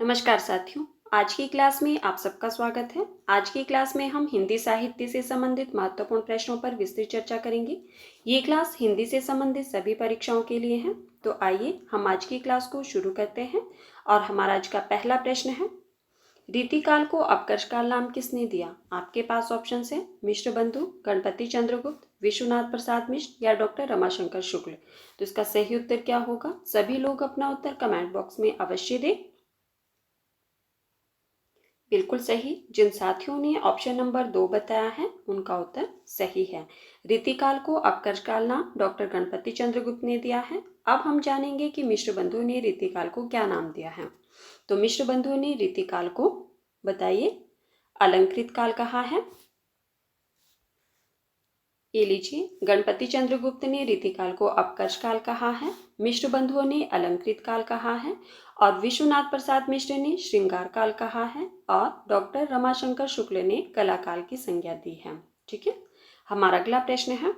नमस्कार साथियों, आज की क्लास में आप सबका स्वागत है। आज की क्लास में हम हिंदी साहित्य से संबंधित महत्वपूर्ण प्रश्नों पर विस्तृत चर्चा करेंगे। ये क्लास हिंदी से संबंधित सभी परीक्षाओं के लिए है। तो आइए हम आज की क्लास को शुरू करते हैं और हमारा आज का पहला प्रश्न है, रीतिकाल को अपकर्ष काल नाम किसने दिया? आपके पास ऑप्शन है मिश्र बंधु, गणपति चंद्रगुप्त, विश्वनाथ प्रसाद मिश्र या डॉक्टर रमाशंकर शुक्ल। तो इसका सही उत्तर क्या होगा? सभी लोग अपना उत्तर कमेंट बॉक्स में अवश्य दें। बिल्कुल सही। जिन साथियों ने ऑप्शन नंबर 2 बताया है उनका उत्तर सही है। रीतिकाल को अपकर्ष काल नाम डॉक्टर गणपति चंद्रगुप्त ने दिया है। अब हम जानेंगे कि मिश्र बंधु ने रीतिकाल को क्या नाम दिया है। तो मिश्र बंधु ने रीतिकाल को, बताइए, अलंकृत काल कहा है। ये लीजिए, गणपति चंद्रगुप्त ने रीतिकाल को अपकर्ष काल कहा है, मिश्र बंधुओं ने अलंकृत काल कहा है और विश्वनाथ प्रसाद मिश्र ने श्रृंगार काल कहा है और डॉक्टर रमाशंकर शुक्ल ने कला काल की संज्ञा दी है। ठीक है, हमारा अगला प्रश्न है,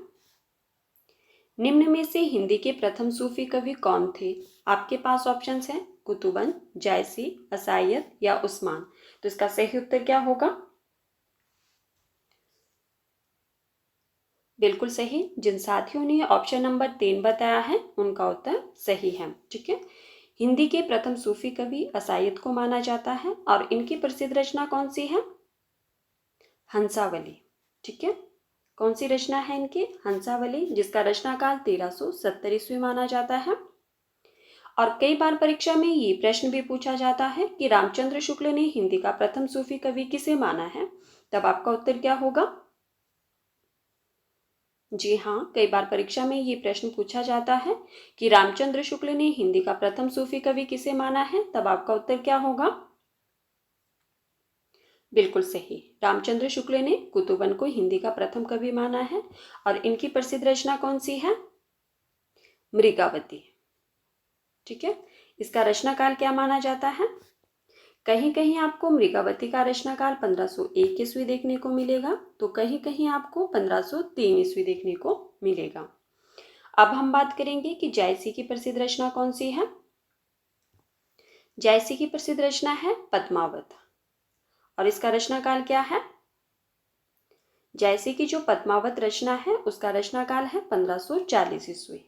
निम्न में से हिंदी के प्रथम सूफी कवि कौन थे? आपके पास ऑप्शन है कुतुबन, जायसी, असायद या उस्मान। तो इसका सही उत्तर क्या होगा? बिल्कुल सही। जिन साथियों ने ऑप्शन नंबर 3 बताया है उनका उत्तर सही है। ठीक है, हिंदी के प्रथम सूफी कवि असायद को माना जाता है और इनकी प्रसिद्ध रचना कौन सी है? हंसावली। ठीक है, कौन सी रचना है इनकी? हंसावली, जिसका रचना काल 1370 ईस्वी माना जाता है। और कई बार परीक्षा में ये प्रश्न भी पूछा जाता है कि रामचंद्र शुक्ल ने हिंदी का प्रथम सूफी कवि किसे माना है? तब आपका उत्तर क्या होगा? जी हाँ, कई बार परीक्षा में ये प्रश्न पूछा जाता है कि रामचंद्र शुक्ल ने हिंदी का प्रथम सूफी कवि किसे माना है? तब आपका उत्तर क्या होगा? बिल्कुल सही। रामचंद्र शुक्ल ने कुतुबन को हिंदी का प्रथम कवि माना है और इनकी प्रसिद्ध रचना कौन सी है? मृगावती। ठीक है, इसका रचनाकाल क्या माना जाता है? कहीं कहीं आपको मृगावती का रचनाकाल 1501 ईस्वी देखने को मिलेगा, तो कहीं कहीं आपको 1503 ईस्वी देखने को मिलेगा। अब हम बात करेंगे कि जायसी की प्रसिद्ध रचना कौन सी है। जायसी की प्रसिद्ध रचना है पद्मावत और इसका रचनाकाल क्या है? जायसी की जो पद्मावत रचना है उसका रचनाकाल है 1540 ईस्वी।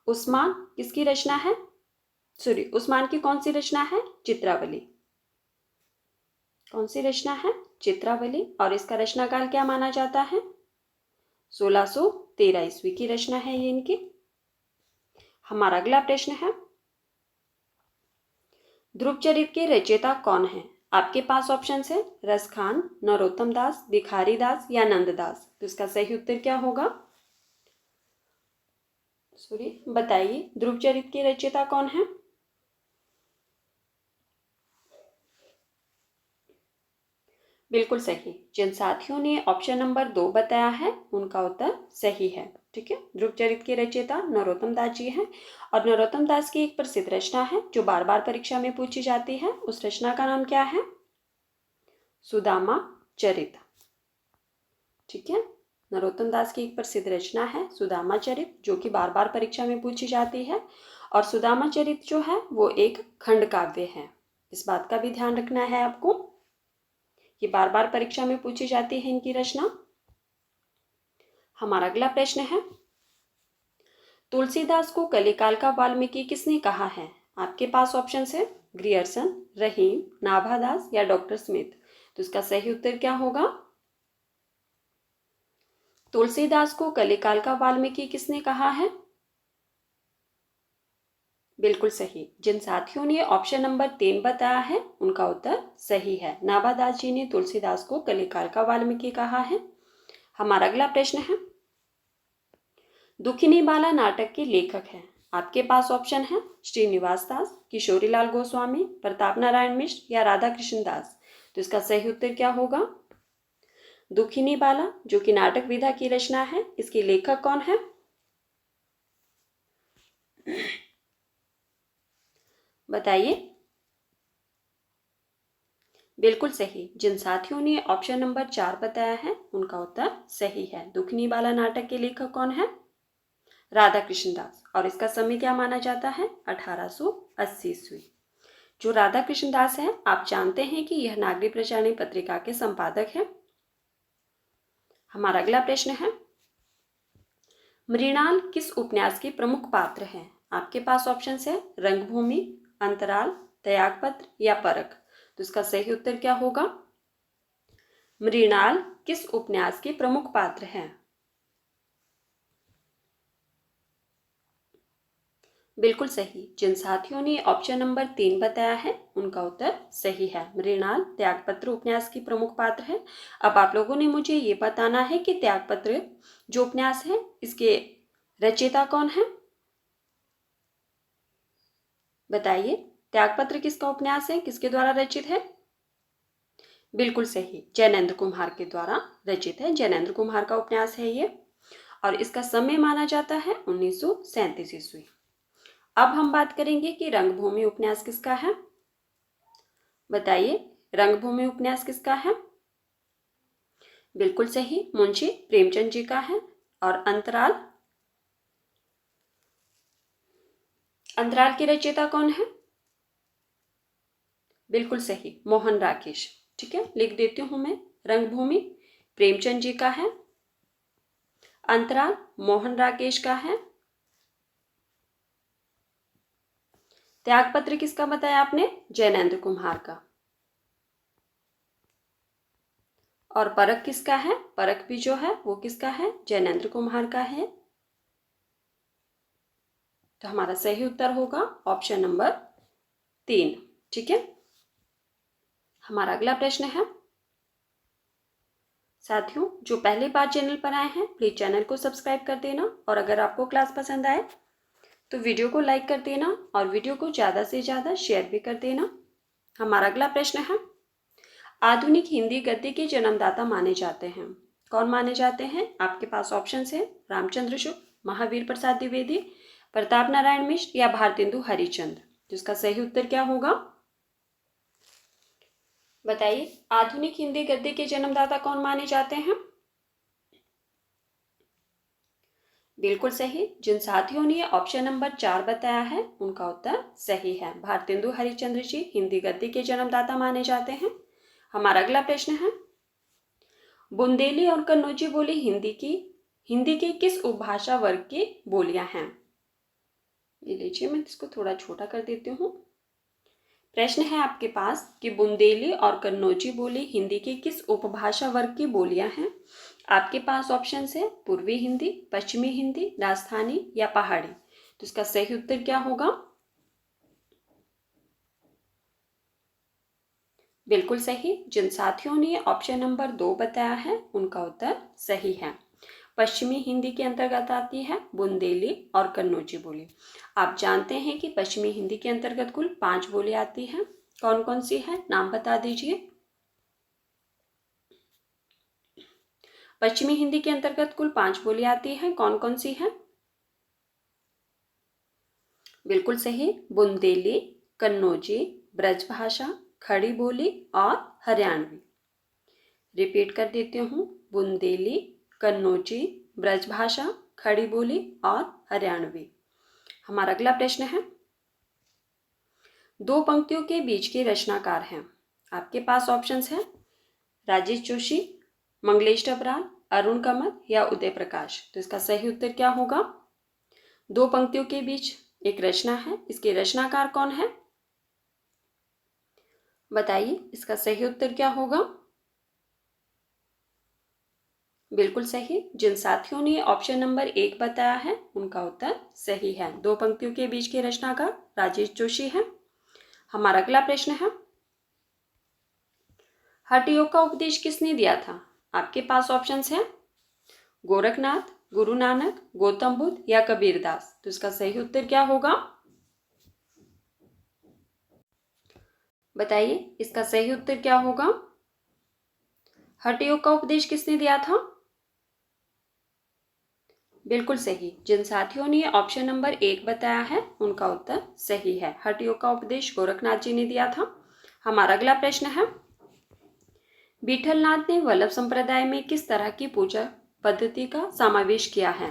उस्मान किसकी रचना है? उस्मान की कौन सी रचना है? चित्रावली। कौन सी रचना है? चित्रावली, और इसका रचनाकाल क्या माना जाता है? 1613 ईस्वी की रचना है ये इनकी। हमारा अगला प्रश्न है, ध्रुव चरित्र के रचयिता कौन है? आपके पास ऑप्शन है रसखान, नरोत्तम दास, भिखारी दास या नंददास। तो इसका सही उत्तर क्या होगा? बताइए, ध्रुव चरित्र के रचयिता कौन है? बिल्कुल सही। जिन साथियों ने ऑप्शन नंबर 2 बताया है उनका उत्तर सही है। ठीक है, ध्रुव चरित्र के रचयिता नरोत्तम दास जी हैं और नरोत्तम दास की एक प्रसिद्ध रचना है जो बार बार परीक्षा में पूछी जाती है। उस रचना का नाम क्या है? सुदामा चरित। ठीक है, नरोत्तम दास की एक प्रसिद्ध रचना है सुदामा चरित, जो कि बार बार परीक्षा में पूछी जाती है। और सुदामा चरित जो है वो एक खंड काव्य है। इस बात का भी ध्यान रखना है आपको कि बार बार परीक्षा में पूछी जाती है इनकी रचना। हमारा अगला प्रश्न है, तुलसीदास को कलिकाल का वाल्मीकि किसने कहा है? आपके पास ऑप्शन है ग्रियर्सन, रहीम, नाभादास या डॉक्टर स्मिथ। तो इसका सही उत्तर क्या होगा? तुलसीदास को कलिकाल का वाल्मीकि किसने कहा है? बिल्कुल सही। जिन साथियों ने ऑप्शन नंबर 3 बताया है उनका उत्तर सही है। नाभादास जी ने तुलसीदास को कलिकाल का वाल्मीकि कहा है। हमारा अगला प्रश्न है, दुखिनी बाला नाटक के लेखक हैं? आपके पास ऑप्शन है श्रीनिवास दास, किशोरीलाल गोस्वामी, प्रताप नारायण मिश्र या राधा कृष्ण दास। तो इसका सही उत्तर क्या होगा? दुखिनी बाला, जो कि नाटक विधा की रचना है, इसके लेखक कौन है? बताइए। बिल्कुल सही। जिन साथियों ने ऑप्शन नंबर 4 बताया है उनका उत्तर सही है। दुखनी बाला नाटक के लेखक कौन है? राधा कृष्ण दास, और इसका समय क्या माना जाता है? 1880 ईस्वी। जो राधा कृष्ण दास हैं, आप जानते हैं कि यह नागरिक प्रचारिणी पत्रिका के संपादक हैं। हमारा अगला प्रश्न है, मृणाल किस उपन्यास के प्रमुख पात्र हैं? आपके पास ऑप्शन है रंगभूमि, अंतराल, त्यागपत्र या परख। तो इसका सही उत्तर क्या होगा? मृणाल किस उपन्यास के प्रमुख पात्र हैं? बिल्कुल सही। जिन साथियों ने ऑप्शन नंबर 3 बताया है उनका उत्तर सही है। मृणाल त्यागपत्र उपन्यास की प्रमुख पात्र है। अब आप लोगों ने मुझे ये बताना है कि त्यागपत्र जो उपन्यास है इसके रचयिता कौन है? बताइए, त्यागपत्र किसका उपन्यास है, किसके द्वारा रचित है? बिल्कुल सही, जैनेन्द्र कुम्हार के द्वारा रचित है। जैनेन्द्र कुम्हार का उपन्यास है ये, और इसका समय माना जाता है 1937 ईस्वी। अब हम बात करेंगे कि रंगभूमि उपन्यास किसका है। बताइए, रंगभूमि उपन्यास किसका है? बिल्कुल सही, मुंशी प्रेमचंद जी का है। और अंतराल, अंतराल की रचयिता कौन है? बिल्कुल सही, मोहन राकेश। ठीक है, लिख देती हूं मैं। रंगभूमि प्रेमचंद जी का है, अंतराल मोहन राकेश का है, त्यागपत्र किसका बताया आपने? जैनेन्द्र कुम्हार का। और परख किसका है? परख भी जो है वो किसका है? जैनेन्द्र कुम्हार का है। तो हमारा सही उत्तर होगा ऑप्शन नंबर 3। ठीक है, हमारा अगला प्रश्न है, साथियों जो पहली बार चैनल पर आए हैं प्लीज चैनल को सब्सक्राइब कर देना, और अगर आपको क्लास पसंद आए तो वीडियो को लाइक कर देना और वीडियो को ज़्यादा से ज़्यादा शेयर भी कर देना। हमारा अगला प्रश्न है, आधुनिक हिंदी गद्य के जन्मदाता माने जाते हैं। कौन माने जाते हैं? आपके पास ऑप्शन है रामचंद्र शुक्ल, महावीर प्रसाद द्विवेदी, प्रताप नारायण मिश्र या भारतेंदु हरिश्चंद्र। जिसका सही उत्तर क्या होगा? बताइए, आधुनिक हिंदी गद्य के जन्मदाता कौन माने जाते हैं? बिल्कुल सही। जिन साथियों ने ऑप्शन नंबर 4 बताया है उनका उत्तर सही है। भारतेंदु हरिश्चंद्र जी हिंदी गद्य के जन्मदाता माने जाते हैं। हमारा अगला प्रश्न है, बुंदेली और कन्नौजी बोली हिंदी के किस उपभाषा वर्ग की बोलियां हैं? ये लीजिए, मैं इसको थोड़ा छोटा कर देती हूँ। प्रश्न है आपके पास कि बुंदेली और कन्नौजी बोली हिंदी के किस उपभाषा वर्ग की बोलियां हैं? आपके पास ऑप्शन है पूर्वी हिंदी, पश्चिमी हिंदी, राजस्थानी या पहाड़ी। तो इसका सही उत्तर क्या होगा? बिल्कुल सही। जिन साथियों ने ऑप्शन नंबर 2 बताया है उनका उत्तर सही है। पश्चिमी हिंदी के अंतर्गत आती है बुंदेली और कन्नौजी बोली। आप जानते हैं कि पश्चिमी हिंदी के अंतर्गत कुल 5 बोली आती हैं। कौन कौन सी है, नाम बता दीजिए। पश्चिमी हिंदी के अंतर्गत कुल 5 बोली आती है, कौन कौन सी है? बिल्कुल सही, बुंदेली, कन्नौजी, ब्रजभाषा, खड़ी बोली और हरियाणवी। रिपीट कर देती हूँ, बुंदेली, कन्नौजी, ब्रजभाषा, खड़ी बोली और हरियाणवी। हमारा अगला प्रश्न है, 2 पंक्तियों के बीच के रचनाकार हैं। आपके पास ऑप्शंस हैं राजेश जोशी, मंगलेश डबराल, अरुण कमल या उदय प्रकाश। तो इसका सही उत्तर क्या होगा? 2 पंक्तियों के बीच एक रचना है, इसके रचनाकार कौन है? बताइए, इसका सही उत्तर क्या होगा? बिल्कुल सही। जिन साथियों ने ऑप्शन नंबर 1 बताया है उनका उत्तर सही है। 2 पंक्तियों के बीच के रचनाकार राजेश जोशी है। हमारा अगला प्रश्न है, हठ योग का उपदेश किसने दिया था? आपके पास ऑप्शंस हैं गोरखनाथ, गुरु नानक, गौतम बुद्ध या कबीरदास। तो इसका सही उत्तर क्या होगा? बताइए, इसका सही उत्तर क्या होगा? हठ योग का उपदेश किसने दिया था? बिल्कुल सही। जिन साथियों ने ऑप्शन नंबर 1 बताया है उनका उत्तर सही है। हठ योग का उपदेश गोरखनाथ जी ने दिया था। हमारा अगला प्रश्न है, विठलनाथ ने वल्लभ संप्रदाय में किस तरह की पूजा पद्धति का समावेश किया है?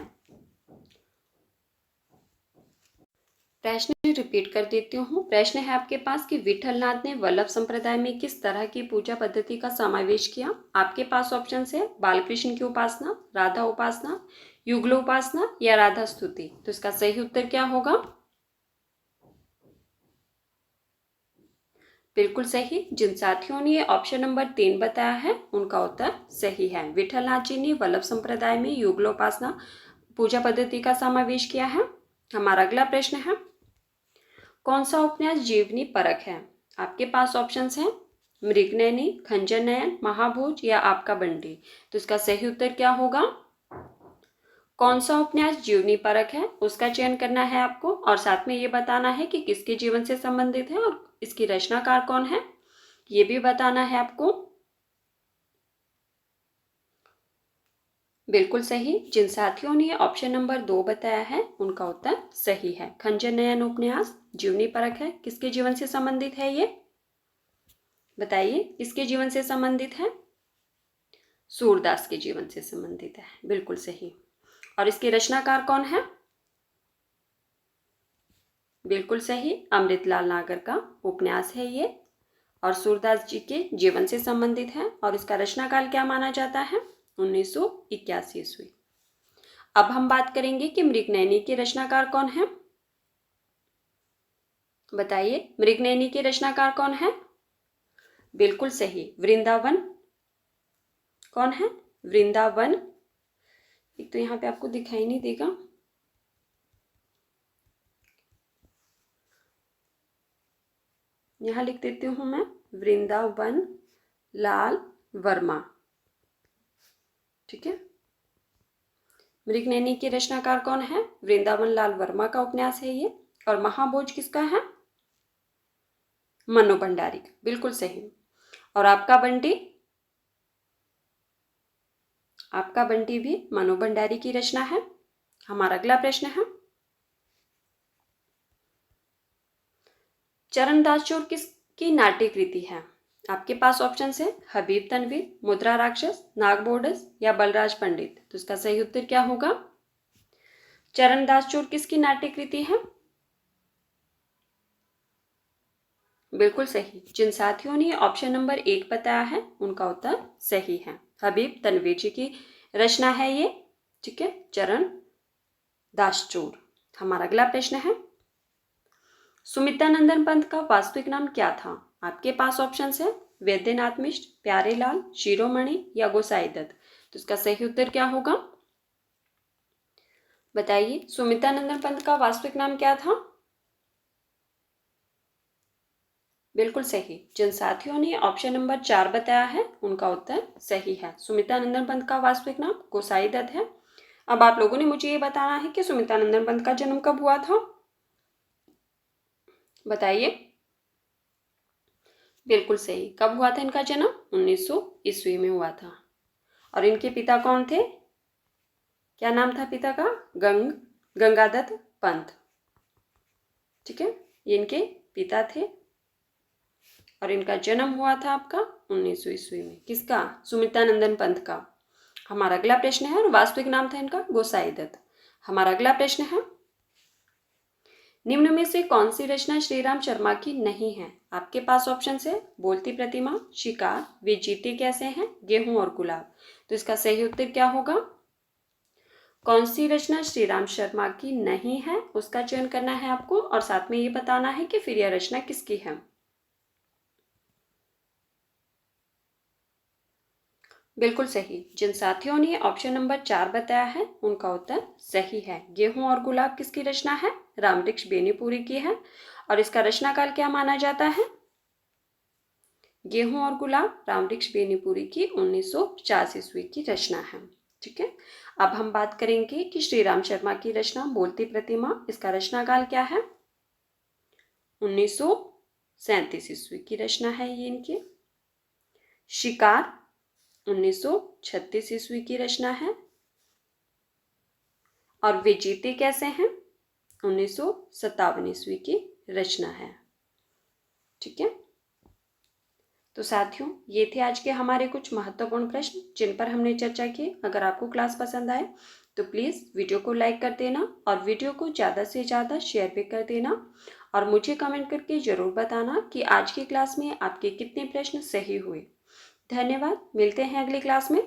प्रश्न रिपीट कर देती हूँ। प्रश्न है आपके पास कि विठलनाथ ने वल्लभ संप्रदाय में किस तरह की पूजा पद्धति का समावेश किया। आपके पास ऑप्शन है बालकृष्ण की उपासना, राधा उपासना, युगल उपासना या राधा स्तुति। तो इसका सही उत्तर क्या होगा? बिल्कुल सही। जिन साथियों ने ऑप्शन नंबर 3 बताया है उनका उत्तर सही है। विठलनाथ जी ने वल्लभ संप्रदाय में युगलोपासना पूजा पद्धति का समावेश किया है। हमारा अगला प्रश्न है, कौन सा उपन्यास जीवनी परक है? आपके पास ऑप्शंस हैं मृगनयनी, खंजर नयन, महाभोज या आपका बंटी। तो इसका सही उत्तर क्या होगा? कौन सा उपन्यास जीवनी परक है उसका चयन करना है आपको, और साथ में ये बताना है कि किसके जीवन से संबंधित है और इसकी रचनाकार कौन है, ये भी बताना है आपको। बिल्कुल सही। जिन साथियों ने ऑप्शन नंबर 2 बताया है उनका उत्तर सही है। खंजर नयन उपन्यास जीवनी परक है। किसके जीवन से संबंधित है ये बताइए, किसके जीवन से संबंधित है? सूरदास के जीवन से संबंधित है। बिल्कुल सही। और इसके रचनाकार कौन है? बिल्कुल सही, अमृतलाल नागर का उपन्यास है ये और सूरदास जी के जीवन से संबंधित है। और इसका रचनाकाल क्या माना जाता है? 1981 ईस्वी। अब हम बात करेंगे कि मृगनयनी के रचनाकार कौन है। बताइए, मृगनयनी के रचनाकार कौन है? बिल्कुल सही, वृंदावन। कौन है? वृंदावन। एक तो यहाँ पे आपको दिखाई नहीं देगा, यहाँ लिख देती हूँ मैं, वृंदावन लाल वर्मा। ठीक है, मृगनयनी के रचनाकार कौन है? वृंदावन लाल वर्मा का उपन्यास है ये। और महाभोज किसका है? मनु भंडारी। बिल्कुल सही। और आपका बंटी? आपका बंटी भी मनु भंडारी की रचना है। हमारा अगला प्रश्न है, चरणदास चोर किसकी नाट्य कृति है? आपके पास ऑप्शन है हबीब तनवीर, मुद्रा राक्षस, नागबोडस या बलराज पंडित। तो इसका सही उत्तर क्या होगा? चरणदास चोर किसकी नाट्य कृति है? बिल्कुल सही। जिन साथियों ने ऑप्शन नंबर 1 बताया है उनका उत्तर सही है। हबीब तनवीर जी की रचना है ये। ठीक है, चरण दास चोर। हमारा अगला प्रश्न है, सुमित्रानंदन पंत का वास्तविक नाम क्या था? आपके पास ऑप्शन है वैद्यनाथ मिश्र, प्यारेलाल, शिरोमणि या गोसाई दत्त। तो इसका सही उत्तर क्या होगा? बताइए, सुमित्रानंदन पंत का वास्तविक नाम क्या था? बिल्कुल सही। जिन साथियों ने ऑप्शन नंबर 4 बताया है उनका उत्तर सही है। सुमित्रानंदन पंत का वास्तविक नाम गोसाई दत्त है। अब आप लोगों ने मुझे ये बताना है कि सुमित्रानंदन पंत का जन्म कब हुआ था? बताइए। बिल्कुल सही। कब हुआ था इनका जन्म? 1900 ईस्वी में हुआ था। और इनके पिता कौन थे? क्या नाम था पिता का? गंगादत्त पंत। ठीक है, ये इनके पिता थे और इनका जन्म हुआ था आपका 1900 ईस्वी में। किसका? सुमित्रानंदन पंत का। हमारा अगला प्रश्न है, और वास्तविक नाम था इनका गोसाई दत्त। हमारा अगला प्रश्न है, निम्न में से कौन सी रचना श्री राम शर्मा की नहीं है? आपके पास ऑप्शन है बोलती प्रतिमा, शिकार, वे जीते कैसे हैं, गेहूं और गुलाब। तो इसका सही उत्तर क्या होगा? कौन सी रचना श्री राम शर्मा की नहीं है उसका चयन करना है आपको, और साथ में ये बताना है कि फिर यह रचना किसकी है। बिल्कुल सही। जिन साथियों ने ऑप्शन नंबर 4 बताया है उनका उत्तर सही है। गेहूं और गुलाब किसकी रचना है? रामवृक्ष बेनीपुरी की है। और इसका रचनाकाल क्या माना जाता है? गेहूं और गुलाब रामवृक्ष बेनीपुरी की 1950 ईस्वी की रचना है। ठीक है, अब हम बात करेंगे कि श्री राम शर्मा की रचना बोलती प्रतिमा, इसका रचनाकाल क्या है? 1937 ईस्वी की रचना है ये इनकी। शिकार 1936 ईस्वी की रचना है। और वे जीते कैसे हैं 1957 ईस्वी की रचना है। ठीक है, तो साथियों ये थे आज के हमारे कुछ महत्वपूर्ण प्रश्न जिन पर हमने चर्चा की। अगर आपको क्लास पसंद आए तो प्लीज़ वीडियो को लाइक कर देना और वीडियो को ज़्यादा से ज़्यादा शेयर भी कर देना और मुझे कमेंट करके ज़रूर बताना कि आज की क्लास में आपके कितने प्रश्न सही हुए। धन्यवाद, मिलते हैं अगली क्लास में।